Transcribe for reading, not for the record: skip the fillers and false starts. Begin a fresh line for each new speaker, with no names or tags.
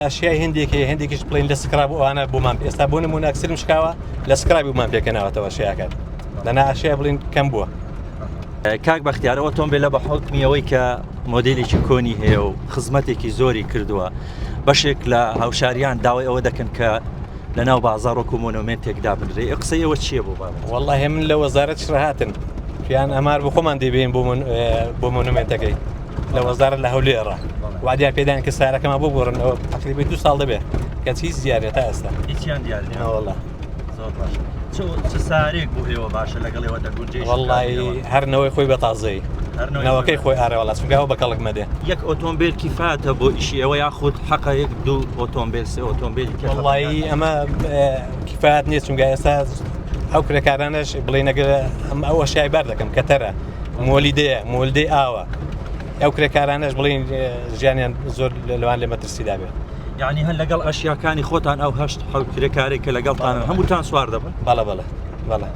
ئەشیای هندێکیش بڵین لە سکراب ئەوانە بۆمان ئێستا بۆ نمونە ئەکسرم شکاوە لە سکرابی بۆمان پێکەناوەتەوە شیاکات لەنا ئەشیای بڵین کەم بووە.
کاک بەختیار ئۆتۆمبیلە بە حکمیەوەی کە مۆدیلێکی کۆنی هەیە و خزمەتێکی زۆری کردووە بەشێک لە هاوشاریان داوای ئەوە دەکەن کە لە ناو بازار وەکو مۆنومنتێکدا بنرێ. قسەی ئەوە چییە بۆ بابەت؟
وەڵڵاهی من لە وەزارەت شڕهاتن پیان ئەمار بۆ خۆمان دەبێن بۆ مۆنومنتەکەی لە وەزارەت لە هەولێرە وعدیان پێدان کە سارەکەمان بۆ بڕنەوە تقریبا 2 ساڵ دەبێت کە هیچ زیارێت تا ئێستا
هیچیان دیار نییە.
وەڵڵا
زۆر باش. چ سارێک بۆ هێوە باشە لەگەڵ ئێوە دەگونجێت؟
وەڵڵی هەرنەوەی خۆی بە تازەی نەوەکەی خۆی ئارەوەڵات چونکە بە کەڵک مەدێ.
یەک ئۆتۆمبیل کیفاتە بۆ ئیشی ئەوە یاخود حەقە یەک دوو ئۆتۆمبیل سێ ئۆتۆمبیلی کە
وەڵڵی ئەمە کیفات نییە چونکە ئێستا ئەو کرێکارانش بڵێ نەگەر ئەوە شای بار دەکەم کە تەرە مۆلیدەیە مۆلدەی ئاوە ئەو کرێکارانش بڵین ژیانیان زۆر لەوان لێ مەترسیدا بێت.
یعنی هەر لەگەڵ ئەشیاکانی خۆتان ئەو هەشت حەوت کرێکارێک کە لەگەڵتانن هەمووتان سوار دەبن؟
بەڵە